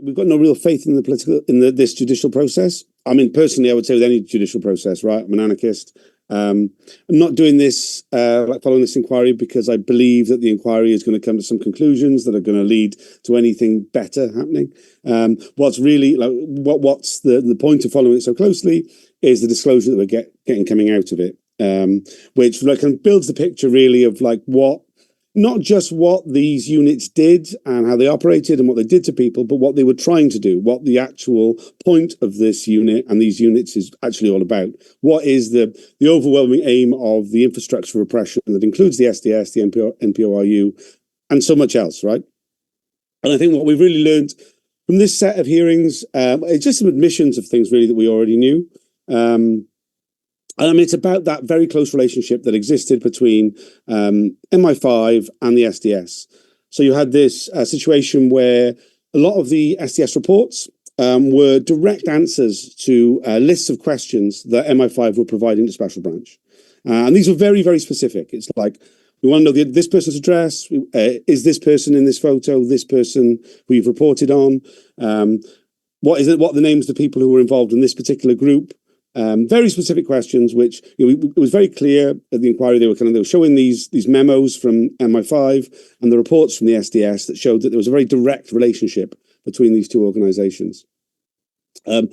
we've got no real faith in this judicial process. I mean, personally, I would say with any judicial process, right? I'm an anarchist. I'm not doing this, following this inquiry, because I believe that the inquiry is going to come to some conclusions that are going to lead to anything better happening. What's really what's the point of following it so closely is the disclosure that we're getting coming out of it, which kind of builds the picture really of not just what these units did and how they operated and what they did to people, but what they were trying to do, what the actual point of this unit and these units is actually all about. What is the overwhelming aim of the infrastructure of repression that includes the SDS, the NPORU, and so much else, right? And I think what we've really learned from this set of hearings, it's just some admissions of things really that we already knew. And I mean, it's about that very close relationship that existed between MI5 and the SDS. So you had this situation where a lot of the SDS reports were direct answers to lists of questions that MI5 were providing to Special Branch. And these were very, very specific. It's like, we want to know this person's address. Is this person in this photo this person who you've reported on? What are the names of the people who were involved in this particular group? Very specific questions, which it was very clear at the inquiry. They were showing these memos from MI5 and the reports from the SDS that showed that there was a very direct relationship between these two organisations. In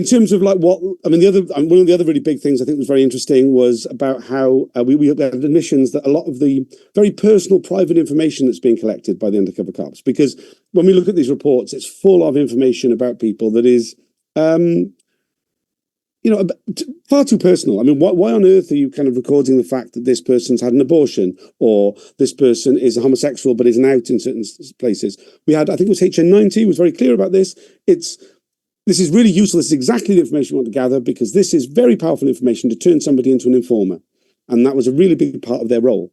terms of one of the other really big things I think was very interesting was about how we had admissions that a lot of the very personal, private information that's being collected by the undercover cops, because when we look at these reports, it's full of information about people that is far too personal. I mean, why on earth are you kind of recording the fact that this person's had an abortion or this person is a homosexual but isn't out in certain places? We had, I think it was HN90 was very clear about this. This is really useful. This is exactly the information we want to gather, because this is very powerful information to turn somebody into an informer. And that was a really big part of their role.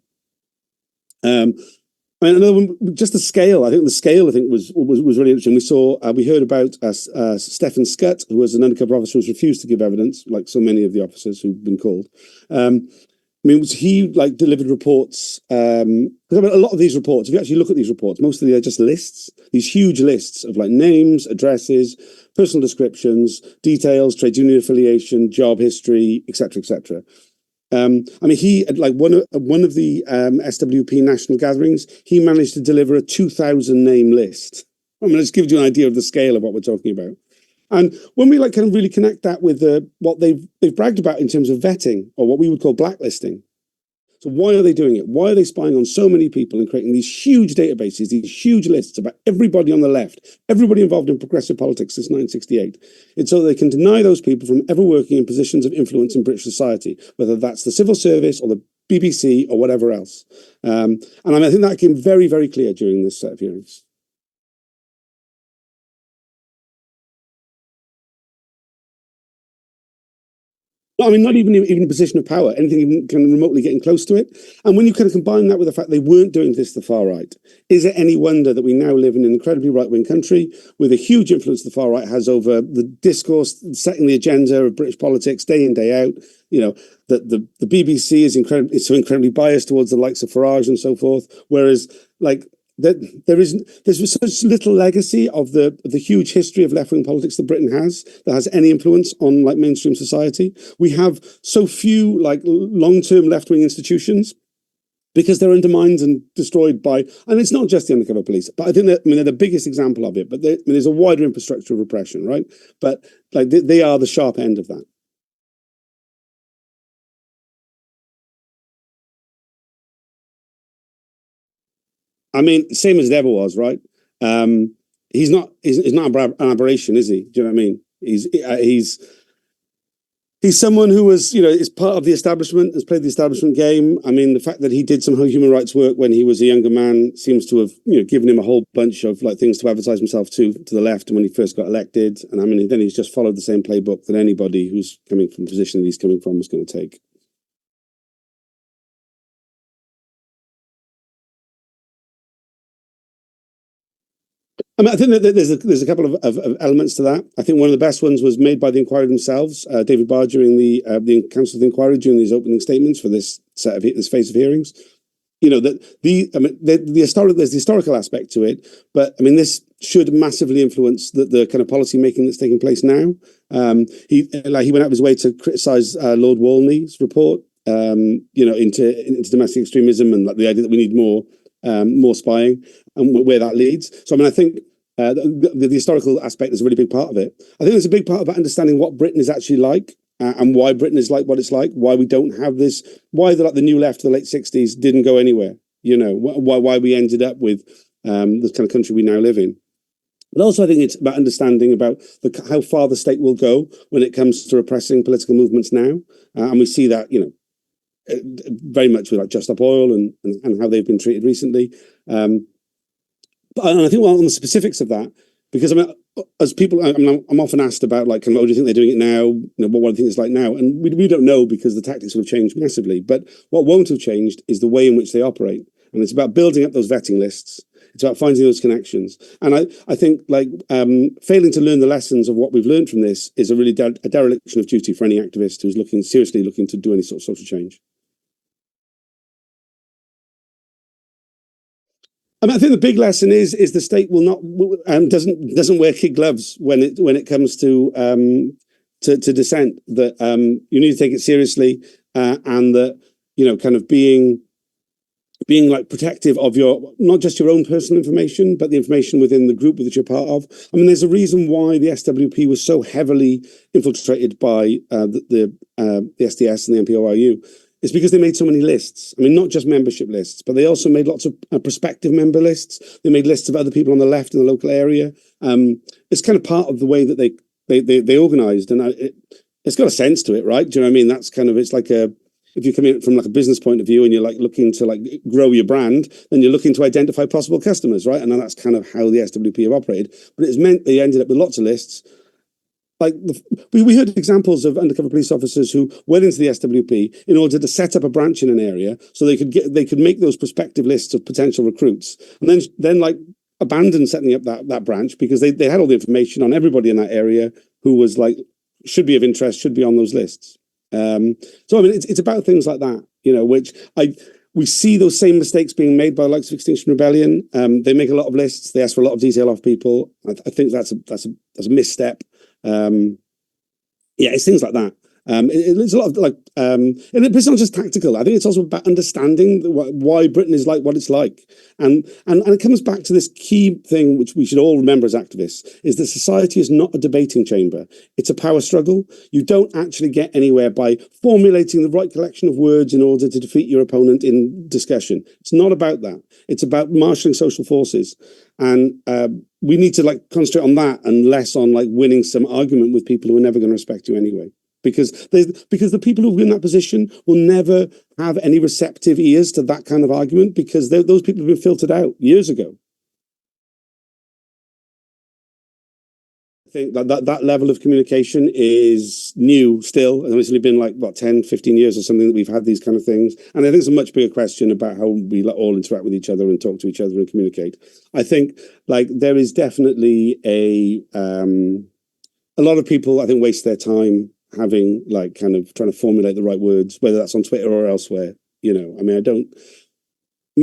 Another one, just the scale. I think the scale was really interesting. We heard about Stefan Skutt, who was an undercover officer who's refused to give evidence, like so many of the officers who've been called. He delivered reports. A lot of these reports, if you actually look at these reports, most of them are just lists, these huge lists of names, addresses, personal descriptions, details, trade union affiliation, job history, etc., etc. He at one of the SWP national gatherings, he managed to deliver a 2,000 name list. Let's give you an idea of the scale of what we're talking about. And when we kind of really connect that with what they've bragged about in terms of vetting, or what we would call blacklisting. So why are they doing it? Why are they spying on so many people and creating these huge databases, these huge lists about everybody on the left, everybody involved in progressive politics since 1968? It's so they can deny those people from ever working in positions of influence in British society, whether that's the civil service or the BBC or whatever else. I think that came very, very clear during this set of hearings. Not even in a position of power, anything even kind of remotely getting close to it. And when you kind of combine that with the fact they weren't doing this to the far right, is it any wonder that we now live in an incredibly right-wing country with a huge influence the far right has over the discourse, setting the agenda of British politics day in, day out? That the BBC is so incredibly biased towards the likes of Farage and so forth, whereas there's such little legacy of the huge history of left-wing politics that Britain has that has any influence on mainstream society. We have so few long-term left-wing institutions because they're undermined and destroyed by, and it's not just the undercover police, but I think they're the biggest example of it. But there's a wider infrastructure of repression, right? But they are the sharp end of that. Same as it ever was, right? He's not an aberration, is he? Do you know what I mean? He's someone who was, is part of the establishment, has played the establishment game. The fact that he did some human rights work when he was a younger man seems to have, given him a whole bunch of things to advertise himself to the left when he first got elected. And then he's just followed the same playbook that anybody who's coming from the position that he's coming from is going to take. I think that there's a couple of elements to that. I think one of the best ones was made by the inquiry themselves, David Barr, during the council of the inquiry, during these opening statements for this phase of hearings. that there's the historical aspect to it, but I mean, this should massively influence the kind of policy making that's taking place now. He went out of his way to criticise Lord Walney's report, into domestic extremism and like the idea that we need more spying and where that leads. So I mean, I think the historical aspect is a really big part of it. I think there's a big part about understanding what Britain is actually like. And why Britain is like what it's like, why we don't have this, why the new left of the late 60s didn't go anywhere, why we ended up with the kind of country we now live in. But also I think it's about understanding about how far the state will go when it comes to repressing political movements now. And we see that, very much with like Just Stop Oil and how they've been treated recently. And I think on the specifics of that, because I mean, as people, I'm often asked about like, do you think they're doing it now? What do you think it's like now? And we don't know because the tactics will have changed massively. But what won't have changed is the way in which they operate. And it's about building up those vetting lists. It's about finding those connections. And I think like failing to learn the lessons of what we've learned from this is a really a dereliction of duty for any activist who's seriously looking to do any sort of social change. I mean, I think the big lesson is the state will not doesn't wear kid gloves when it comes to dissent. That you need to take it seriously, and that kind of being like protective of not just your own personal information, but the information within the group that you're part of. I mean, there's a reason why the SWP was so heavily infiltrated by the SDS and the NPORU. It's because they made so many lists. I mean, not just membership lists, but they also made lots of prospective member lists. They made lists of other people on the left in the local area. It's kind of part of the way that they organised, and it's got a sense to it, right? Do you know what I mean? That's kind of, it's like if you come in from like a business point of view and you're like looking to like grow your brand, then you're looking to identify possible customers, right? And that's kind of how the SWP have operated. But it's meant they ended up with lots of lists. Like we heard examples of undercover police officers who went into the SWP in order to set up a branch in an area so they could make those prospective lists of potential recruits, and then like abandon setting up that branch because they had all the information on everybody in that area who was like should be of interest, should be on those lists. So I mean, it's about things like that, which we see those same mistakes being made by the likes of Extinction Rebellion. They make a lot of lists, they ask for a lot of detail off people. I think that's a misstep. It's things like that. It's a lot of like, and it's not just tactical. I think it's also about understanding why Britain is like what it's like, and it comes back to this key thing which we should all remember as activists: is that society is not a debating chamber. It's a power struggle. You don't actually get anywhere by formulating the right collection of words in order to defeat your opponent in discussion. It's not about that. It's about marshalling social forces, and we need to like concentrate on that and less on like winning some argument with people who are never going to respect you anyway. Because the people who are in that position will never have any receptive ears to that kind of argument because those people have been filtered out years ago. I think that level of communication is new still, and it's only been like 10, 15 years or something that we've had these kind of things. And I think it's a much bigger question about how we all interact with each other and talk to each other and communicate. I think like there is definitely a lot of people I think waste their time having like kind of trying to formulate the right words, whether that's on Twitter or elsewhere. I mean,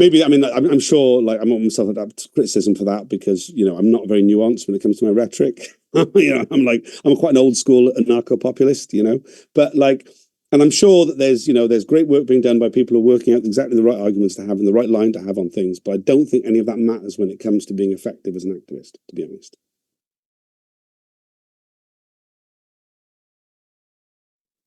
I'm sure like I'm not myself adapt to criticism for that because, I'm not very nuanced when it comes to my rhetoric. I'm quite an old school anarcho-populist, but like, and I'm sure that there's great work being done by people who are working out exactly the right arguments to have and the right line to have on things. But I don't think any of that matters when it comes to being effective as an activist, to be honest.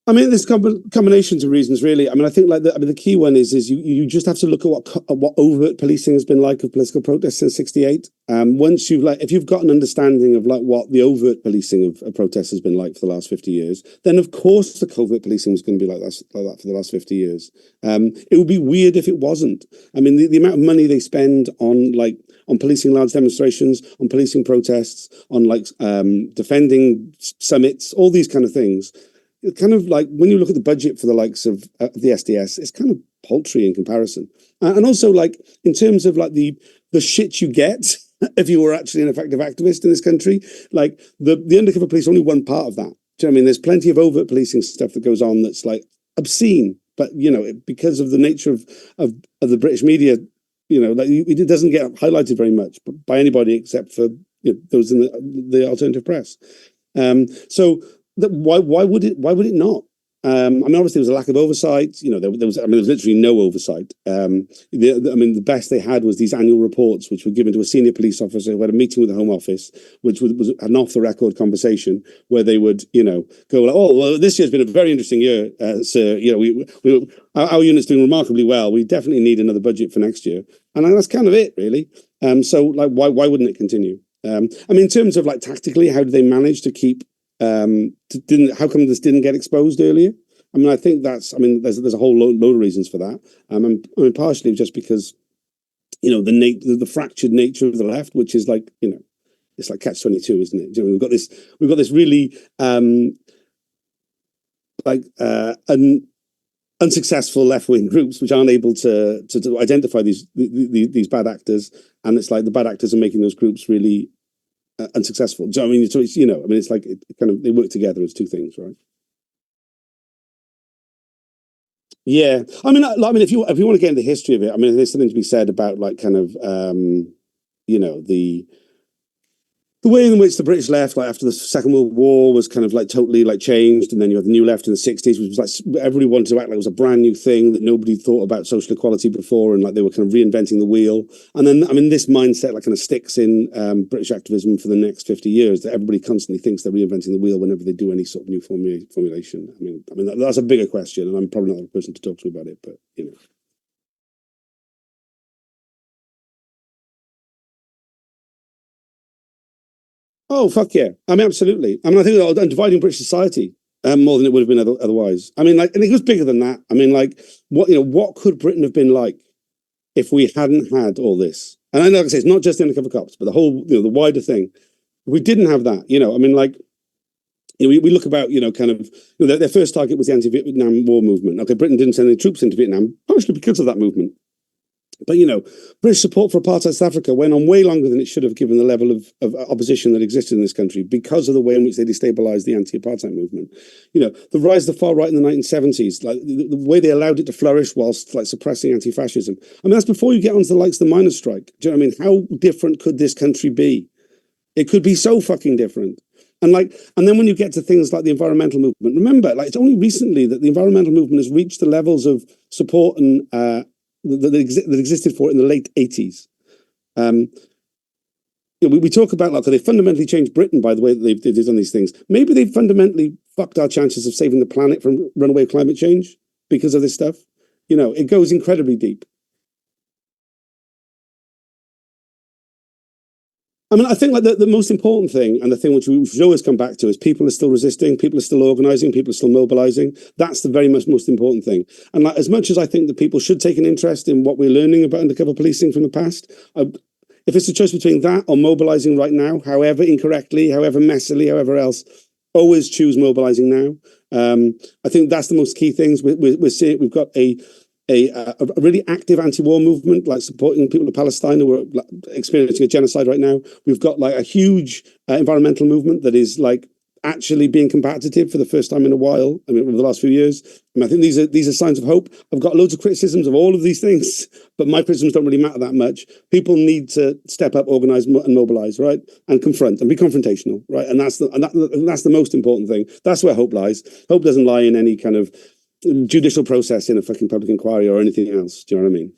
I mean, there's combinations of reasons, really. I mean, I think like the key one is you just have to look at what overt policing has been like of political protests since '68. Once if you've got an understanding of like what the overt policing of protests has been like for the last 50 years, then of course the covert policing was going to be like that for the last 50 years. It would be weird if it wasn't. I mean, the amount of money they spend on policing large demonstrations, on policing protests, on like defending summits, all these kind of things. It's kind of like when you look at the budget for the likes of the SDS, it's kind of paltry in comparison. And also like in terms of like the shit you get if you were actually an effective activist in this country, like the undercover police are only one part of that. Do you know what I mean? There's plenty of overt policing stuff that goes on that's like obscene, but because of the nature of the British media, like it doesn't get highlighted very much by anybody except for those in the alternative press. So why would it not? I mean, obviously there was a lack of oversight. There was literally no oversight. The best they had was these annual reports, which were given to a senior police officer who had a meeting with the Home Office, which was an off-the-record conversation where they would, go like, "Oh, well, this year's been a very interesting year, sir. Our unit's doing remarkably well. We definitely need another budget for next year." And that's kind of it, really. So, like, why wouldn't it continue? In terms of like tactically, how did they manage to keep? How come this didn't get exposed earlier? I think there's a whole load of reasons for that. Partially just because the fractured nature of the left, which is like it's like catch-22, isn't it? We've got this really unsuccessful left-wing groups which aren't able to identify these bad actors, and it's like the bad actors are making those groups really unsuccessful. So it's like they work together as two things, right? Yeah, if you want to get into the history of it, there's something to be said about like the way in which the British left, like after the Second World War, was kind of like totally like changed, and then you had the new left in the '60s, which was like everybody wanted to act like it was a brand new thing that nobody thought about social equality before, and like they were kind of reinventing the wheel. And then this mindset like kind of sticks in British activism for the next 50 years. That everybody constantly thinks they're reinventing the wheel whenever they do any sort of new formulation. That's a bigger question, and I'm probably not the person to talk to about it, but Oh, fuck yeah. Absolutely. I think I'm dividing British society more than it would have been otherwise. And it was bigger than that. What could Britain have been like if we hadn't had all this? And like I say, it's not just the Undercover Cops, but the whole, the wider thing. We didn't have that, we look about, their first target was the anti-Vietnam War movement. Okay, Britain didn't send any troops into Vietnam, partially because of that movement. But, British support for apartheid South Africa went on way longer than it should have, given the level of opposition that existed in this country because of the way in which they destabilized the anti-apartheid movement. The rise of the far right in the 1970s, like the way they allowed it to flourish whilst like suppressing anti-fascism. That's before you get onto the likes of the miners' strike. Do you know what I mean? How different could this country be? It could be so fucking different. And then when you get to things like the environmental movement, remember, like it's only recently that the environmental movement has reached the levels of support and that existed for it in the late 80s. We talk about like they fundamentally changed Britain by the way that they've done these things. Maybe they fundamentally fucked our chances of saving the planet from runaway climate change because of this stuff. It goes incredibly deep. I think like the most important thing, and the thing which we should always come back to, is people are still resisting, people are still organising, people are still mobilising. That's the very most important thing. And like, as much as I think that people should take an interest in what we're learning about undercover policing from the past, if it's a choice between that or mobilising right now, however incorrectly, however messily, however else, always choose mobilising now. I think that's the most key things. We're seeing we've got a really active anti-war movement, like supporting people in Palestine who are experiencing a genocide right now. We've got like a huge environmental movement that is like actually being competitive for the first time in a while. Over the last few years. I think these are signs of hope. I've got loads of criticisms of all of these things, but my criticisms don't really matter that much. People need to step up, organize, and mobilize, right, and confront and be confrontational, right, and that's the most important thing. That's where hope lies. Hope doesn't lie in any kind of judicial process in a fucking public inquiry or anything else. Do you know what I mean?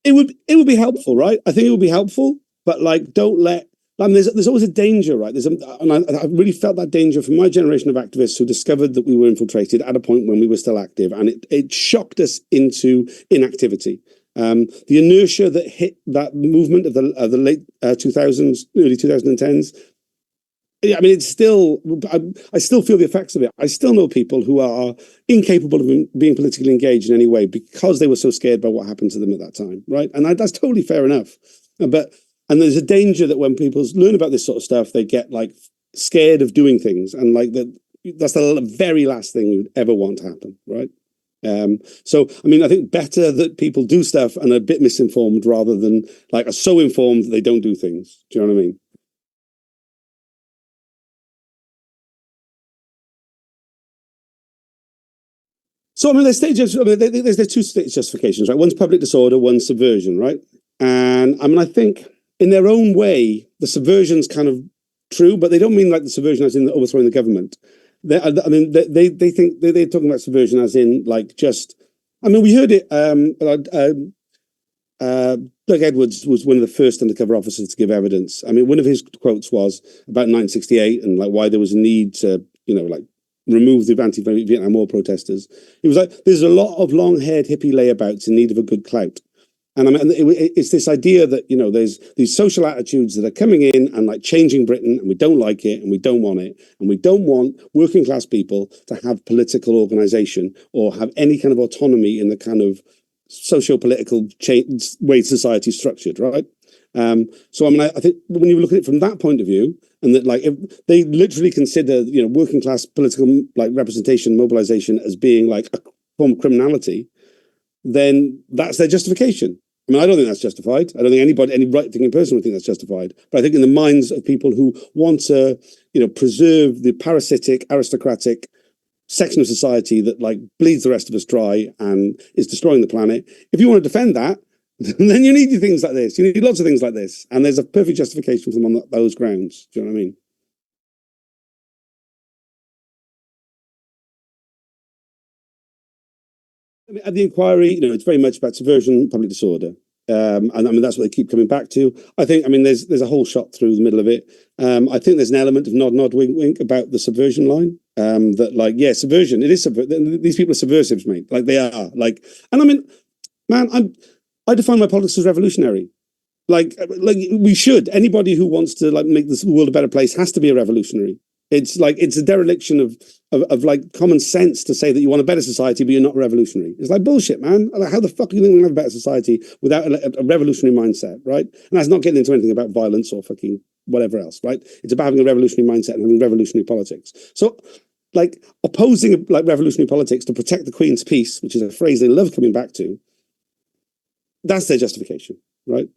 It would be helpful, right? I think it would be helpful, but like don't let. There's always a danger, right? And I really felt that danger from my generation of activists who discovered that we were infiltrated at a point when we were still active, and it shocked us into inactivity. The inertia that hit that movement of the late 2000s, early 2010s. Yeah, it's still. I still feel the effects of it. I still know people who are incapable of being politically engaged in any way because they were so scared by what happened to them at that time, right? And that's totally fair enough. And there's a danger that when people learn about this sort of stuff, they get like scared of doing things, and like that's the very last thing we would ever want to happen, right? So I think better that people do stuff and are a bit misinformed rather than like are so informed that they don't do things. Do you know what I mean? So I mean, there's two state justifications, right? One's public disorder, one's subversion, right? And I mean, I think in their own way, the subversion's kind of true, but they don't mean like the subversion as in overthrowing the government. I mean, they think they're talking about subversion as in like just. I mean, we heard it. Doug Edwards was one of the first undercover officers to give evidence. I mean, one of his quotes was about 1968 and like why there was a need to, like remove the anti-Vietnam War protesters. He was like, there's a lot of long-haired hippie layabouts in need of a good clout. And I mean, it's this idea that, there's these social attitudes that are coming in and like changing Britain, and we don't like it and we don't want it. And we don't want working class people to have political organization or have any kind of autonomy in the kind of socio-political way society is structured, right? So I mean, I think when you look at it from that point of view, and that like if they literally consider working class political like representation, mobilization as being like a form of criminality, then that's their justification. I mean, I don't think that's justified. I don't think any right-thinking person would think that's justified. But I think in the minds of people who want to, preserve the parasitic, aristocratic section of society that like bleeds the rest of us dry and is destroying the planet, if you want to defend that, then you need things like this. You need lots of things like this. And there's a perfect justification for them on those grounds. Do you know what I mean? At the inquiry, it's very much about subversion, public disorder. And I mean, that's what they keep coming back to. I think, I mean, there's a whole shot through the middle of it. I think there's an element of nod, nod, wink, wink about the subversion line. That like, yeah, subversion, it is these people are subversives, mate. Like they are like, and I mean, man, I define my politics as revolutionary. Like we should. Anybody who wants to like make this world a better place has to be a revolutionary. It's like it's a dereliction of like common sense to say that you want a better society, but you're not revolutionary. It's like bullshit, man. Like, how the fuck are you going to have a better society without a revolutionary mindset, right? And that's not getting into anything about violence or fucking whatever else, right? It's about having a revolutionary mindset and having revolutionary politics. So, like opposing like revolutionary politics to protect the Queen's peace, which is a phrase they love coming back to. That's their justification, right?